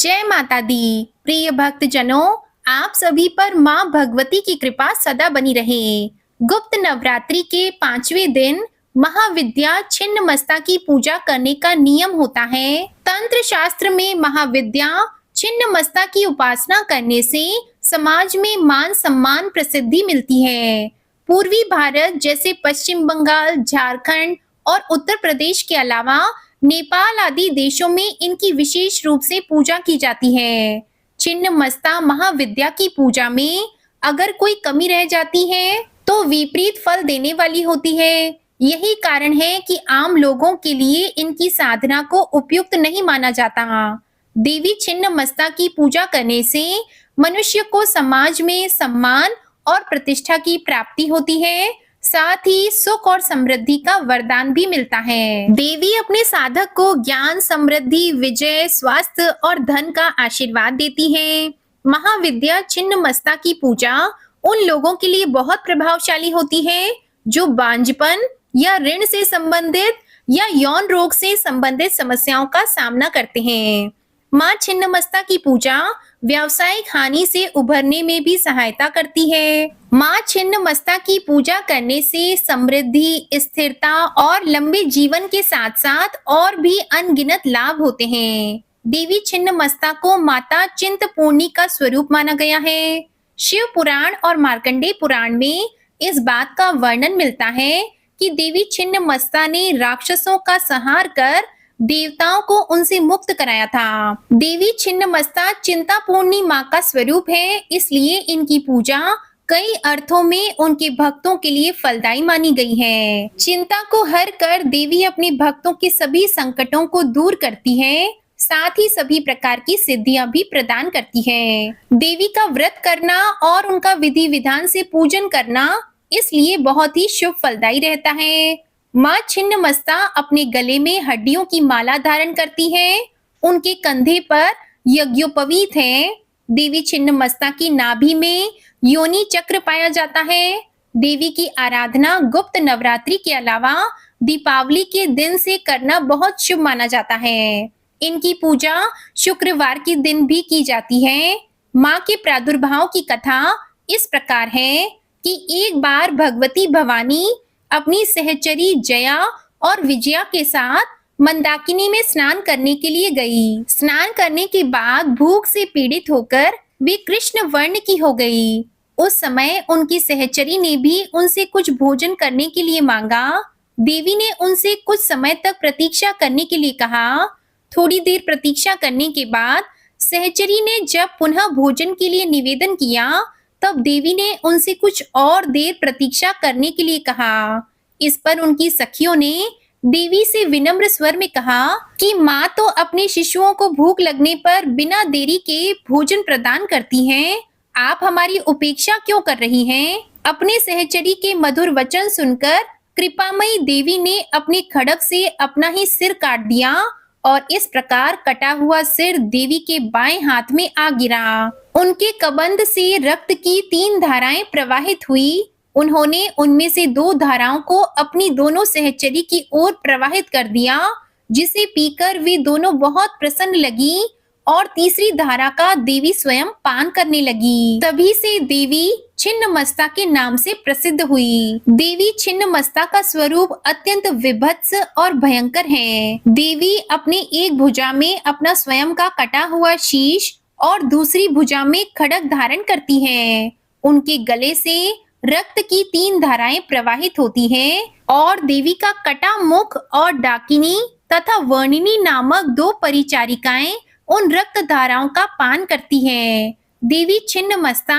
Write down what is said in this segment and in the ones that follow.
जय माता दी। प्रिय भक्तजनों, आप सभी पर माँ भगवती की कृपा सदा बनी रहे। गुप्त नवरात्रि के 5वें दिन महाविद्या छिन्नमस्ता की पूजा करने का नियम होता है। तंत्र शास्त्र में महाविद्या छिन्नमस्ता की उपासना करने से समाज में मान सम्मान प्रसिद्धि मिलती है। पूर्वी भारत जैसे पश्चिम बंगाल, झारखंड और उत्तर प्रदेश के अलावा नेपाल आदि देशों में इनकी विशेष रूप से पूजा की जाती है। छिन्नमस्ता महाविद्या की पूजा में अगर कोई कमी रह जाती है तो विपरीत फल देने वाली होती है। यही कारण है कि आम लोगों के लिए इनकी साधना को उपयुक्त नहीं माना जाता। देवी छिन्नमस्ता की पूजा करने से मनुष्य को समाज में सम्मान और प्रतिष्ठा की प्राप्ति होती है, साथ ही सुख और समृद्धि का वरदान भी मिलता है। देवी अपने साधक को ज्ञान, समृद्धि, विजय, स्वास्थ्य और धन का आशीर्वाद देती है। महाविद्या छिन्नमस्ता की पूजा उन लोगों के लिए बहुत प्रभावशाली होती है जो बांझपन या ऋण से संबंधित या यौन रोग से संबंधित समस्याओं का सामना करते हैं। माँ छिन्नमस्ता की पूजा व्यावसायिक हानि से उभरने में भी सहायता करती है। माँ छिन्नमस्ता की पूजा करने से समृद्धि, स्थिरता और लंबे जीवन के साथ साथ और भी अनगिनत लाभ होते हैं। देवी छिन्नमस्ता को माता चिंतपूर्णी का स्वरूप माना गया है। शिव पुराण और मार्कंडेय पुराण में इस बात का वर्णन मिलता है कि देवी छिन्नमस्ता ने राक्षसों का संहार कर देवताओं को उनसे मुक्त कराया था। देवी छिन्नमस्ता चिंतापूर्णी माँ का स्वरूप है, इसलिए इनकी पूजा कई अर्थों में उनके भक्तों के लिए फलदायी मानी गई है। चिंता को हर कर देवी अपने भक्तों के सभी संकटों को दूर करती है, साथ ही सभी प्रकार की सिद्धियां भी प्रदान करती है। देवी का व्रत करना और उनका विधि विधान से पूजन करना इसलिए बहुत ही शुभ फलदायी रहता है। माँ छिन्नमस्ता अपने गले में हड्डियों की माला धारण करती है। उनके कंधे पर यज्ञोपवीत है। देवी छिन्नमस्ता की नाभि में योनि चक्र पाया जाता है। देवी की आराधना गुप्त नवरात्रि के अलावा दीपावली के दिन से करना बहुत शुभ माना जाता है। इनकी पूजा शुक्रवार के दिन भी की जाती है। माँ के प्रादुर्भाव की कथा इस प्रकार है कि एक बार भगवती भवानी अपनी सहचरी जया और विजया के साथ मंदाकिनी में स्नान करने के लिए गई। स्नान करने के बाद भूख से पीड़ित होकर वे कृष्ण वर्ण की हो गई। उस समय उनकी सहचरी ने भी उनसे कुछ भोजन करने के लिए मांगा। देवी ने उनसे कुछ समय तक प्रतीक्षा करने के लिए कहा। थोड़ी देर प्रतीक्षा करने के बाद सहचरी ने जब पुनः भोजन के लिए निवेदन किया, तब देवी ने उनसे कुछ और देर प्रतीक्षा करने के लिए कहा। इस पर उनकी सखियों ने देवी से विनम्र स्वर में कहा कि माँ तो अपने शिशुओं को भूख लगने पर बिना देरी के भोजन प्रदान करती हैं। आप हमारी उपेक्षा क्यों कर रही हैं? अपने सहचरी के मधुर वचन सुनकर कृपामयी देवी ने अपने खड्ग से अपना ही सिर काट दिया और इस प्रकार कटा हुआ सिर देवी के बाएं हाथ में आ गिरा। उनके कबंध से रक्त की 3 धाराएं प्रवाहित हुई। उन्होंने उनमें से 2 धाराओं को अपनी दोनों सहचरी की ओर प्रवाहित कर दिया, जिसे पीकर वे दोनों बहुत प्रसन्न लगी और तीसरी धारा का देवी स्वयं पान करने लगी। तभी से देवी छिन्नमस्ता के नाम से प्रसिद्ध हुई। देवी छिन्नमस्ता का स्वरूप अत्यंत विभत्स और भयंकर है। देवी अपने एक भुजा में अपना स्वयं का कटा हुआ शीश और दूसरी भुजा में खड्ग धारण करती हैं। उनके गले से रक्त की 3 धाराएं प्रवाहित होती हैं और देवी का कटा मुख और डाकिनी तथा वर्णिनी नामक 2 परिचारिकाएं उन रक्त धाराओं का पान करती हैं। देवी छिन्नमस्ता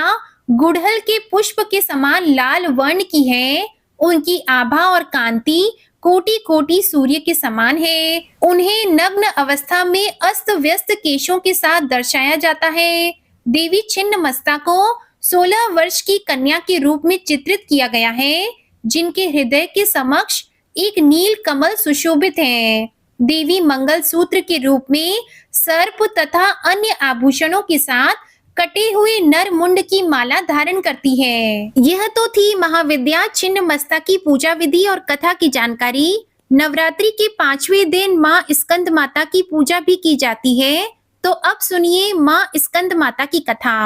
गुड़हल के पुष्प के समान लाल वर्ण की है। उनकी आभा और कांति कोटि कोटि सूर्य के समान है। उन्हें नग्न अवस्था में अस्त व्यस्त केशों के साथ दर्शाया जाता है। देवी छिन्नमस्ता को 16 वर्ष की कन्या के रूप में चित्रित किया गया है, जिनके हृदय के समक्ष एक नील कमल सुशोभित है। देवी मंगल सूत्र के रूप में सर्प तथा अन्य आभूषणों के साथ कटे हुए नर मुंड की माला धारण करती है। यह तो थी महाविद्या छिन्नमस्ता की पूजा विधि और कथा की जानकारी। नवरात्रि के 5वें दिन माँ स्कंद माता की पूजा भी की जाती है। तो अब सुनिए माँ स्कंद माता की कथा।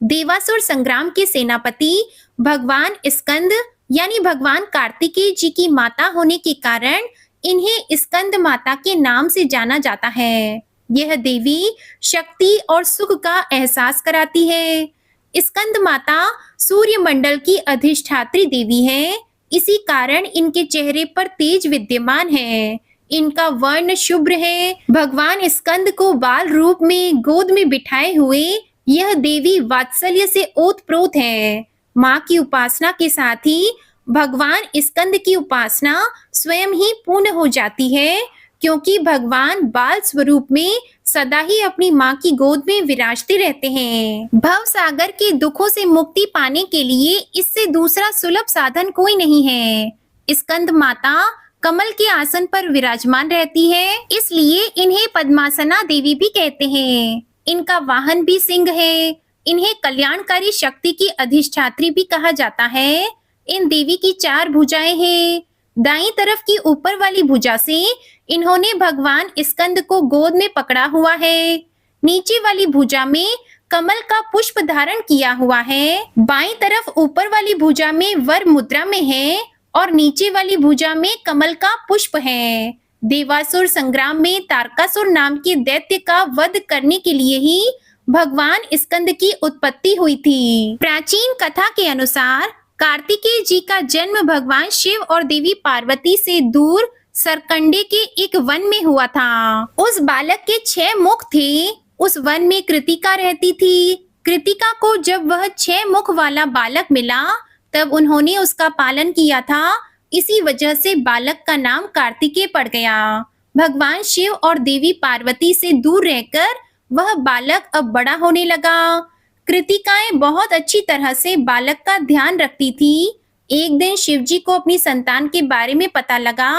देवासुर संग्राम के सेनापति भगवान स्कंद यानी भगवान कार्तिकेय जी की माता होने के कारण इन्हें स्कंद माता के नाम से जाना जाता है। यह देवी शक्ति और सुख का एहसास कराती है। स्कंद माता सूर्य मंडल की अधिष्ठात्री देवी है। इसी कारण इनके चेहरे पर तेज विद्यमान है। इनका वर्ण शुभ्र है। भगवान स्कंद को बाल रूप में गोद में बिठाए हुए यह देवी वात्सल्य से ओतप्रोत है। माँ की उपासना के साथ ही भगवान स्कंद की उपासना स्वयं ही पूर्ण हो जाती है, क्योंकि भगवान बाल स्वरूप में सदा ही अपनी माँ की गोद में विराजते रहते हैं। भव सागर के दुखों से मुक्ति पाने के लिए इससे दूसरा सुलभ साधन कोई नहीं है। स्कंद माता कमल के आसन पर विराजमान रहती है, इसलिए इन्हें पद्मासना देवी भी कहते हैं। इनका वाहन भी सिंह है। इन्हें कल्याणकारी शक्ति की अधिष्ठात्री भी कहा जाता है। इन देवी की 4 भुजाएं हैं। दाईं तरफ की ऊपर वाली भुजा से इन्होंने भगवान स्कंद को गोद में पकड़ा हुआ है। नीचे वाली भुजा में कमल का पुष्प धारण किया हुआ है। बाईं तरफ ऊपर वाली भुजा में वर मुद्रा में है और नीचे वाली भुजा में कमल का पुष्प है। देवासुर संग्राम में तारकासुर नाम के दैत्य का वध करने के लिए ही भगवान स्कंद की उत्पत्ति हुई थी। प्राचीन कथा के अनुसार कार्तिकेय जी का जन्म भगवान शिव और देवी पार्वती से दूर सरकंडे के एक वन में हुआ था। उस बालक के 6 मुख थे। उस वन में कृतिका रहती थी। कृतिका को जब वह 6 मुख वाला बालक मिला तब उन्होंने उसका पालन किया था। इसी वजह से बालक का नाम कार्तिकेय पड़ गया। भगवान शिव और देवी पार्वती से दूर रहकर वह बालक अब बड़ा होने लगा। कृतिकाएं बहुत अच्छी तरह से बालक का ध्यान रखती थी। एक दिन शिवजी को अपनी संतान के बारे में पता लगा।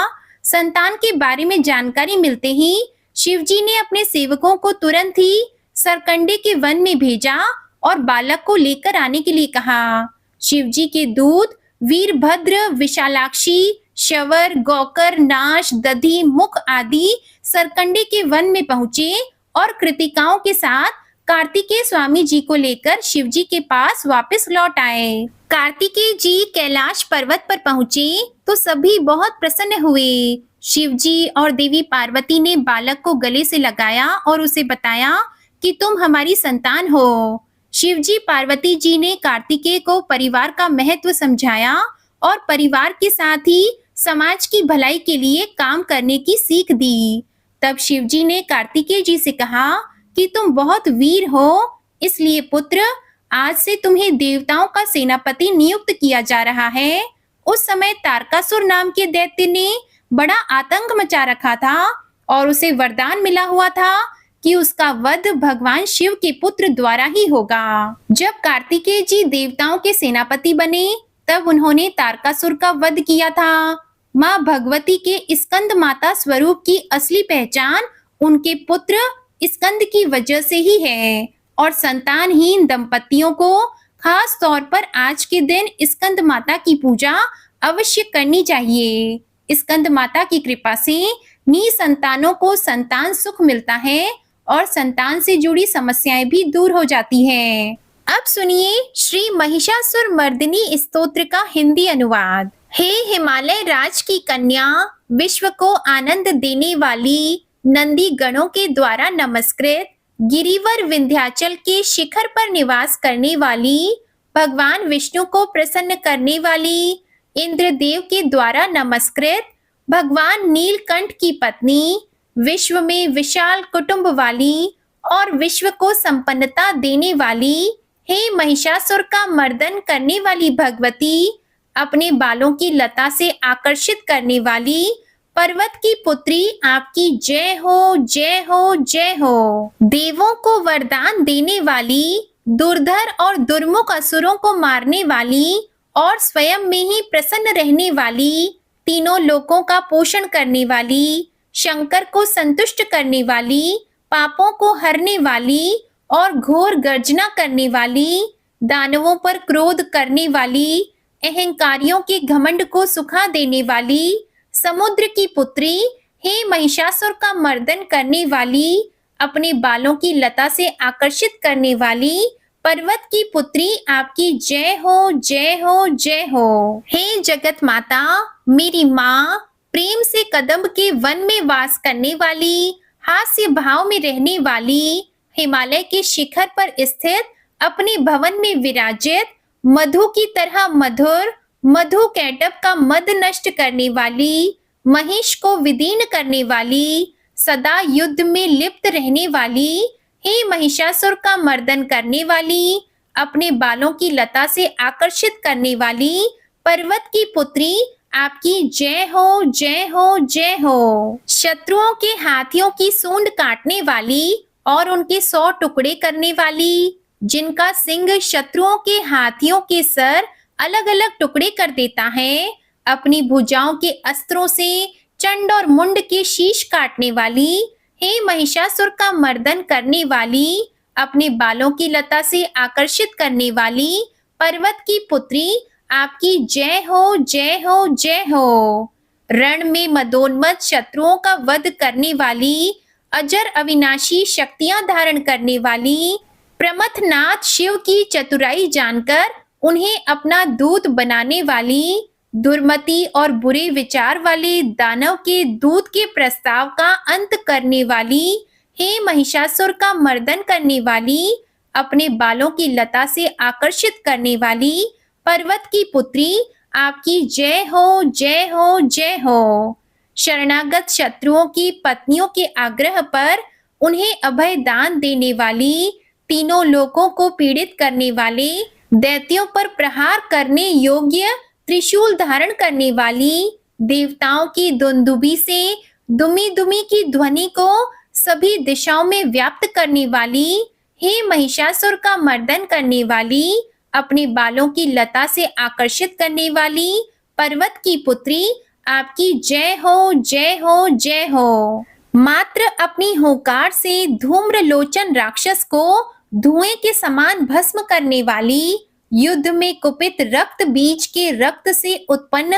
संतान के बारे में जानकारी मिलते ही शिवजी ने अपने सेवकों को तुरंत ही सरकंडे के वन में भेजा और बालक को लेकर आने के लिए कहा। शिवजी के दूत वीरभद्र, विशालाक्षी, शवर, गौकर, नाश, दधि, मुख आदि सरकंडे के वन में पहुंचे और कृतिकाओं के साथ कार्तिकेय स्वामी जी को लेकर शिवजी के पास वापस लौट आए। कार्तिकेय जी कैलाश पर्वत पर पहुंचे तो सभी बहुत प्रसन्न हुए। शिवजी और देवी पार्वती ने बालक को गले से लगाया और उसे बताया कि तुम हमारी संतान हो। शिवजी पार्वती जी ने कार्तिकेय को परिवार का महत्व समझाया और परिवार के साथ ही समाज की भलाई के लिए काम करने की सीख दी। तब शिवजी ने कार्तिकेय जी से कहा कि तुम बहुत वीर हो, इसलिए पुत्र आज से तुम्हें देवताओं का सेनापति नियुक्त किया जा रहा है। उस समय तारकासुर नाम के दैत्य ने बड़ा आतंक मचा रखा था और उसे वरदान मिला हुआ था कि उसका वध भगवान शिव के पुत्र द्वारा ही होगा। जब कार्तिकेय जी देवताओं के सेनापति बने तब उन्होंने तारकासुर का वध किया था। माँ भगवती के स्कंद माता स्वरूप की असली पहचान उनके पुत्र स्कंद की वजह से ही है और संतानहीन दंपतियों को खास तौर पर आज के दिन स्कंद माता की पूजा अवश्य करनी चाहिए। स्कंद माता की कृपा से निसंतानों को संतान सुख मिलता है और संतान से जुड़ी समस्याएं भी दूर हो जाती हैं। अब सुनिए श्री महिषासुर मर्दिनी स्तोत्र का हिंदी अनुवाद। हे हिमालय राज की कन्या, विश्व को आनंद देने वाली, नंदी गणों के द्वारा नमस्कृत, गिरिवर विंध्याचल के शिखर पर निवास करने वाली, भगवान विष्णु को प्रसन्न करने वाली, इंद्रदेव के द्वारा नमस्कृत, भगवान नीलकंठ की पत्नी, विश्व में विशाल कुटुंब वाली और विश्व को संपन्नता देने वाली, हे महिषासुर का मर्दन करने वाली भगवती, अपने बालों की लता से आकर्षित करने वाली, पर्वत की पुत्री, आपकी जय हो, जय हो, जय हो। देवों को वरदान देने वाली, दुर्धर और दुर्मुख असुरों को मारने वाली और स्वयं में ही प्रसन्न रहने वाली, तीनों लोकों का पोषण करने वाली, शंकर को संतुष्ट करने वाली, पापों को हरने वाली और घोर गर्जना करने वाली, दानवों पर क्रोध करने वाली, अहंकारियों के घमंड को सुखा देने वाली, समुद्र की पुत्री, हे महिषासुर का मर्दन करने वाली, अपने बालों की लता से आकर्षित करने वाली पर्वत की पुत्री आपकी जय हो, जय हो, जय हो। हे जगत माता, मेरी माँ, प्रेम से कदम्ब के वन में वास करने वाली, हास्य भाव में रहने वाली, हिमालय के शिखर पर स्थित अपने भवन में विराजित, मधु की तरह मधुर, मधु कैटब का मद नष्ट करने वाली, महिष को विदीर्ण करने वाली, सदा युद्ध में लिप्त रहने वाली, हे महिषासुर का मर्दन करने वाली, अपने बालों की लता से आकर्षित करने वाली पर्वत की पुत्री आपकी जय हो, जय हो, जय हो। शत्रुओं के हाथियों की सूंड काटने वाली और उनके 100 टुकड़े करने वाली, जिनका सिंह शत्रुओं के हाथियों के सर अलग अलग टुकड़े कर देता है, अपनी भुजाओं के अस्त्रों से चंड और मुंड के शीश काटने वाली, हे महिषासुर का मर्दन करने वाली, अपने बालों की लता से आकर्षित करने वाली पर्वत की पुत्री आपकी जय हो, जय हो, जय हो। रण में मदोन्मत्त शत्रुओं का वध करने वाली, अजर अविनाशी शक्तियां धारण करने वाली, प्रमथनाथ शिव की चतुराई जानकर उन्हें अपना दूत बनाने वाली, दुर्मति और बुरे विचार वाले दानव के दूत के प्रस्ताव का अंत करने वाली, हे महिषासुर का मर्दन करने वाली, अपने बालों की लता से आकर्षित करने वाली पर्वत की पुत्री आपकी जय हो, जय हो, जय हो। शरणागत शत्रुओं की पत्नियों के आग्रह पर उन्हें अभय दान देने वाली, तीनों लोकों को पीड़ित करने वाले, दैत्यों पर प्रहार करने योग्य त्रिशूल धारण करने वाली, देवताओं की दुंदुभी से दुमी दुमी की ध्वनि को सभी दिशाओं में व्याप्त करने वाली, हे महिषासुर का मर्दन करने वाली, अपने बालों की लता से आकर्षित करने वाली पर्वत की पुत्री आपकी जय हो, जय हो, जय हो। मात्र अपनी हुंकार से धूम्र लोचन राक्षस को धुएं के समान भस्म करने वाली, युद्ध में कुपित रक्त बीज के रक्त से उत्पन्न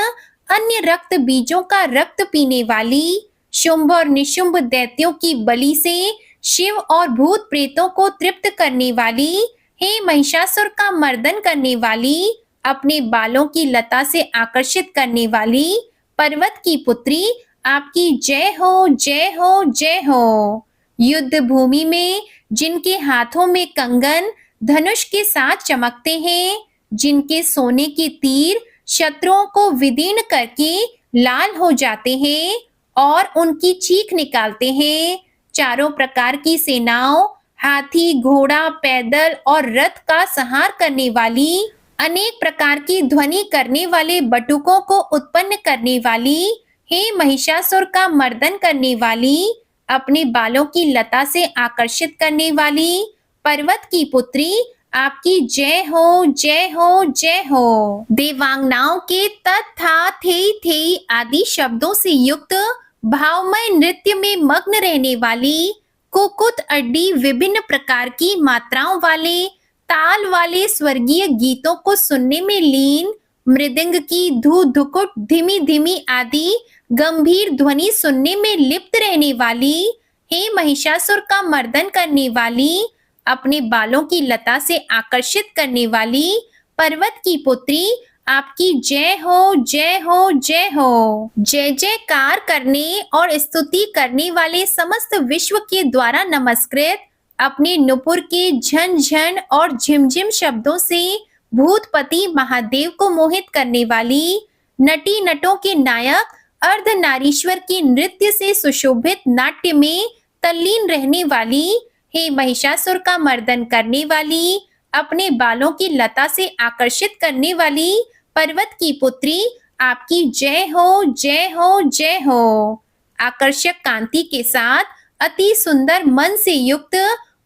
अन्य रक्त बीजों का रक्त पीने वाली, शुंभ और निशुंभ दैत्यों की बलि से शिव और भूत प्रेतों को तृप्त करने वाली, हे महिषासुर का मर्दन करने वाली, अपने बालों की लता से आकर्षित करने वाली पर्वत की पुत्री आपकी जय हो, जय हो, जय हो। युद्ध भूमि में जिनके हाथों में कंगन धनुष के साथ चमकते हैं, जिनके सोने के तीर शत्रुओं को विदीर्ण करके लाल हो जाते हैं और उनकी चीख निकालते हैं, चारों प्रकार की सेनाओं, हाथी, घोड़ा, पैदल और रथ का संहार करने वाली, अनेक प्रकार की ध्वनि करने वाले बटुकों को उत्पन्न करने वाली, हे महिषासुर का मर्दन करने वाली, अपने बालों की लता से आकर्षित करने वाली पर्वत की पुत्री आपकी जय हो, जय हो, जय हो। देवांगनाओं के तथा थे आदि शब्दों से युक्त भावमय नृत्य में मग्न रहने वाली, कुकुत अड्डी विभिन्न प्रकार की मात्राओं वाले ताल वाले स्वर्गीय गीतों को सुनने में लीन, मृदंग की धू धुकुट धीमी धीमी आदि गंभीर ध्वनि सुनने में लिप्त रहने वाली, हे महिषासुर का मर्दन करने वाली, अपने बालों की लता से आकर्षित करने वाली पर्वत की पुत्री आपकी जय हो, जय हो, जय हो। जय जयकार करने और स्तुति करने वाले समस्त विश्व के द्वारा नमस्कृत, अपने नुपुर के झन झन और झिमझिम शब्दों से भूतपति महादेव को मोहित करने वाली, नटी नटों के नायक अर्धनारीश्वर के नृत्य से सुशोभित नाट्य में तल्लीन रहने वाली, हे महिषासुर का मर्दन करने वाली, अपने बालों की लता से आकर्षित करने वाली पर्वत की पुत्री आपकी जय हो, जय हो, जय हो। आकर्षक कांति के साथ अति सुंदर मन से युक्त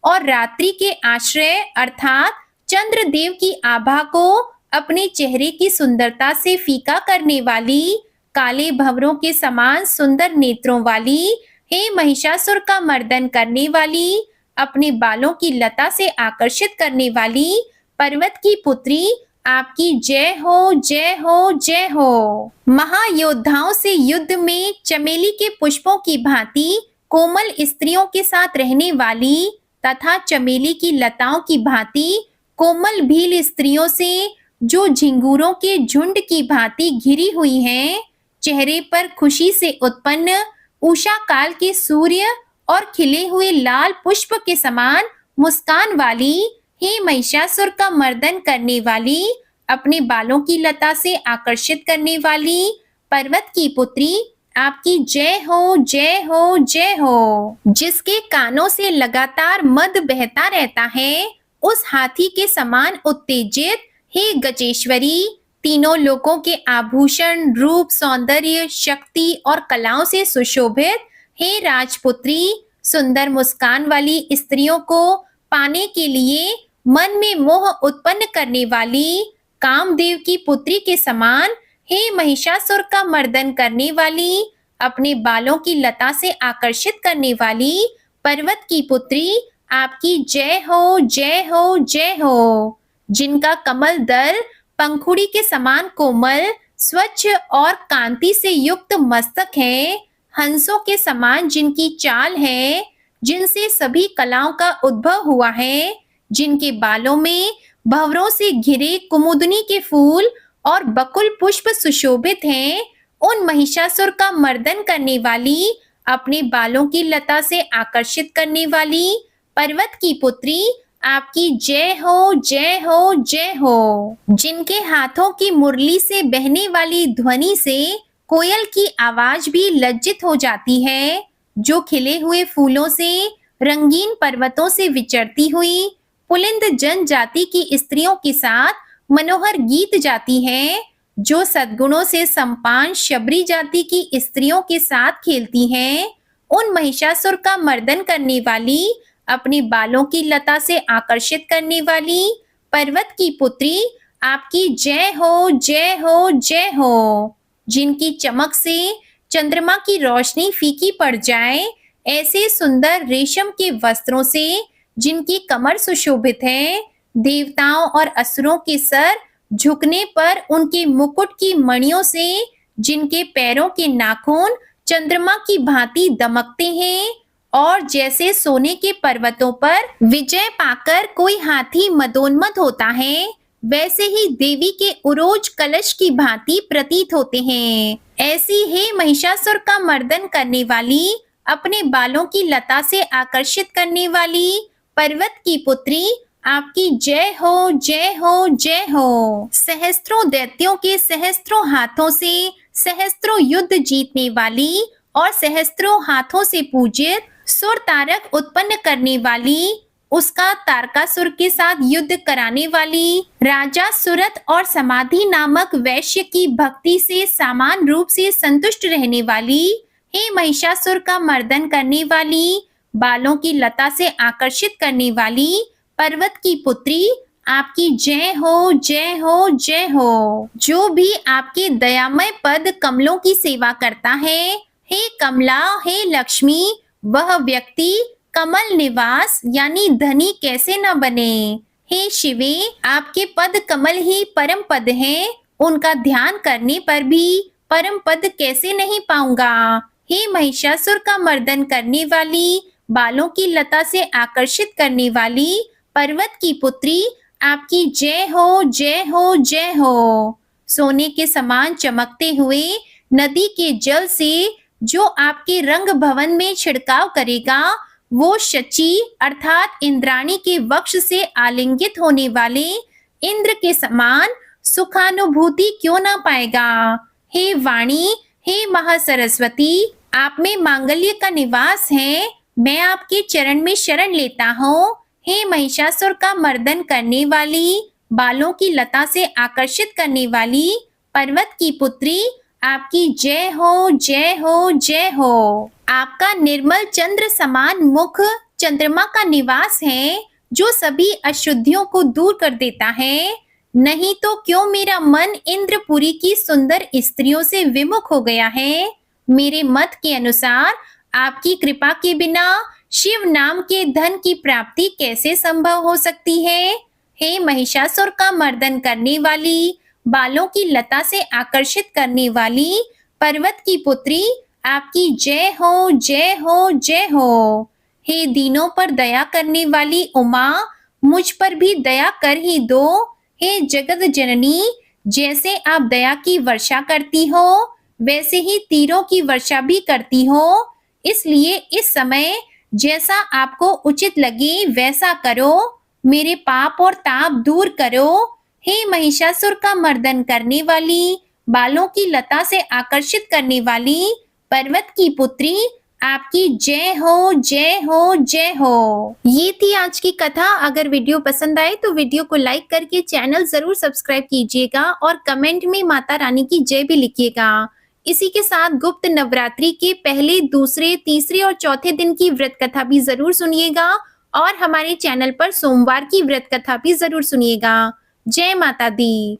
और रात्रि के आश्रय अर्थात चंद्रदेव की आभा को अपने चेहरे की सुंदरता से फीका करने वाली, काले भंवरों के समान सुंदर नेत्रों वाली, हे महिषासुर का मर्दन करने वाली, अपने बालों की लता से आकर्षित करने वाली पर्वत की पुत्री आपकी जय हो, जय हो, जय हो। महायोद्धाओं से युद्ध में चमेली के पुष्पों की भांति कोमल स्त्रियों के साथ रहने वाली तथा चमेली की लताओं की भांति कोमल भील स्त्रियों से जो झिंगूरों के झुंड की भांति घिरी हुई हैं, चेहरे पर खुशी से उत्पन्न उषा काल के सूर्य और खिले हुए लाल पुष्प के समान मुस्कान वाली, हे महिषासुर का मर्दन करने वाली, अपने बालों की लता से आकर्षित करने वाली पर्वत की पुत्री, आपकी जय हो, जय हो, जय हो। जिसके कानों से लगातार मद बहता रहता है, उस हाथी के समान उत्तेजित, हे गजेश्वरी, तीनों लोकों के आभूषण, रूप, सौंदर्य, शक्ति और कलाओं से सुशोभित, हे राजपुत्री, सुंदर मुस्कान वाली स्त्रियों को पाने के लिए मन में मोह उत्पन्न करने वाली, कामदेव की पुत्री के समान, हे महिषासुर का मर्दन करने वाली, अपने बालों की लता से आकर्षित करने वाली पर्वत की पुत्री, आपकी जय हो, जय हो, जय हो। जिनका कमल दल पंखुड़ी के समान कोमल, स्वच्छ और कांति से युक्त मस्तक है, हंसों के समान जिनकी चाल है, जिनसे सभी कलाओं का उद्भव हुआ है, जिनके बालों में भंवरों से घिरे कुमुदनी के फूल और बकुल पुष्प सुशोभित हैं, उन महिषासुर का मर्दन करने वाली, अपने बालों की लता से आकर्षित करने वाली पर्वत की पुत्री, आपकी जय हो, जय हो, जय हो। जिनके हाथों की मुरली से बहने वाली ध्वनि से कोयल की आवाज भी लज्जित हो जाती है, जो खिले हुए फूलों से रंगीन पर्वतों से विचरती हुई पुलिंद जनजाति की स्त्रियों के साथ मनोहर गीत जाती है, जो सद्गुणों से संपान शबरी जाति की स्त्रियों के साथ खेलती हैं, उन महिषासुर का मर्दन करने वाली, अपने बालों की लता से आकर्षित करने वाली पर्वत की पुत्री, आपकी जय हो, जय हो, जय हो। जिनकी चमक से चंद्रमा की रोशनी फीकी पड़ जाए, ऐसे सुंदर रेशम के वस्त्रों से जिनकी कमर सुशोभित है, देवताओं और असुरों के सर झुकने पर उनके मुकुट की मणियों से जिनके पैरों के नाखून चंद्रमा की भांति दमकते हैं, और जैसे सोने के पर्वतों पर विजय पाकर कोई हाथी मदोन्मत्त होता है, वैसे ही देवी के उरोज कलश की भांति प्रतीत होते हैं। ऐसी हे महिषासुर का मर्दन करने वाली, अपने बालों की लता से आकर्षित करने वाली पर्वत की पुत्री, आपकी जय हो, जय हो, जय हो। सहस्त्रों दैत्यों के सहस्त्रों हाथों से सहस्त्रों युद्ध जीतने वाली और सहस्त्रों हाथों से पूजित सुर तारक उत्पन्न करने वाली, उसका तारकासुर के साथ युद्ध कराने वाली, राजा सुरत और समाधि नामक वैश्य की भक्ति से समान रूप से संतुष्ट रहने वाली, हे महिषासुर का मर्दन करने वाली, बालों की लता से आकर्षित करने वाली पर्वत की पुत्री, आपकी जय हो, जय हो, जय हो। जो भी आपके दयामय पद कमलों की सेवा करता है, हे कमला, हे लक्ष्मी, वह व्यक्ति कमल निवास यानी धनी कैसे न बने। हे शिवे, आपके पद कमल ही परम पद हैं, उनका ध्यान करने पर भी परम पद कैसे नहीं पाऊंगा। हे महिषासुर का मर्दन करने वाली, बालों की लता से आकर्षित करने वाली पर्वत की पुत्री, आपकी जय हो, जय हो, जय हो। सोने के समान चमकते हुए नदी के जल से जो आपके रंग भवन में छिड़काव करेगा, वो शची अर्थात इंद्राणी के वक्ष से आलिंगित होने वाले इंद्र के समान सुखानुभूति क्यों ना पाएगा। हे वाणी, हे महासरस्वती, आप में मांगल्य का निवास है, मैं आपके चरण में शरण लेता हूँ। हे महिषासुर का मर्दन करने वाली, बालों की लता से आकर्षित करने वाली पर्वत की पुत्री, आपकी जय हो, जय हो, जय हो। आपका निर्मल चंद्र समान मुख चंद्रमा का निवास है, जो सभी अशुद्धियों को दूर कर देता है। नहीं तो क्यों मेरा मन इंद्रपुरी की सुंदर स्त्रियों से विमुख हो गया है। मेरे मत के अनुसार आपकी कृपा के बिना शिव नाम के धन की प्राप्ति कैसे संभव हो सकती है। हे महिषासुर का मर्दन करने वाली, बालों की लता से आकर्षित करने वाली पर्वत की पुत्री, आपकी जय हो, जय हो, जय हो। हे दीनों पर दया करने वाली उमा, मुझ पर भी दया कर ही दो। हे जगत जननी, जैसे आप दया की वर्षा करती हो, वैसे ही तीरों की वर्षा भी करती हो। इसलिए इस समय जैसा आपको उचित लगे वैसा करो। मेरे पाप और ताप दूर करो। हे महिषासुर का मर्दन करने वाली, बालों की लता से आकर्षित करने वाली, पर्वत की पुत्री, आपकी जय हो, जय हो, जय हो। ये थी आज की कथा। अगर वीडियो पसंद आए तो वीडियो को लाइक करके चैनल जरूर सब्सक्राइब कीजिएगा और कमेंट में माता रानी की जय भी लिखिएगा। इसी के साथ गुप्त नवरात्रि के पहले, दूसरे, तीसरे और चौथे दिन की व्रत कथा भी जरूर सुनिएगा और हमारे चैनल पर सोमवार की व्रत कथा भी जरूर सुनिएगा। जय माता दी।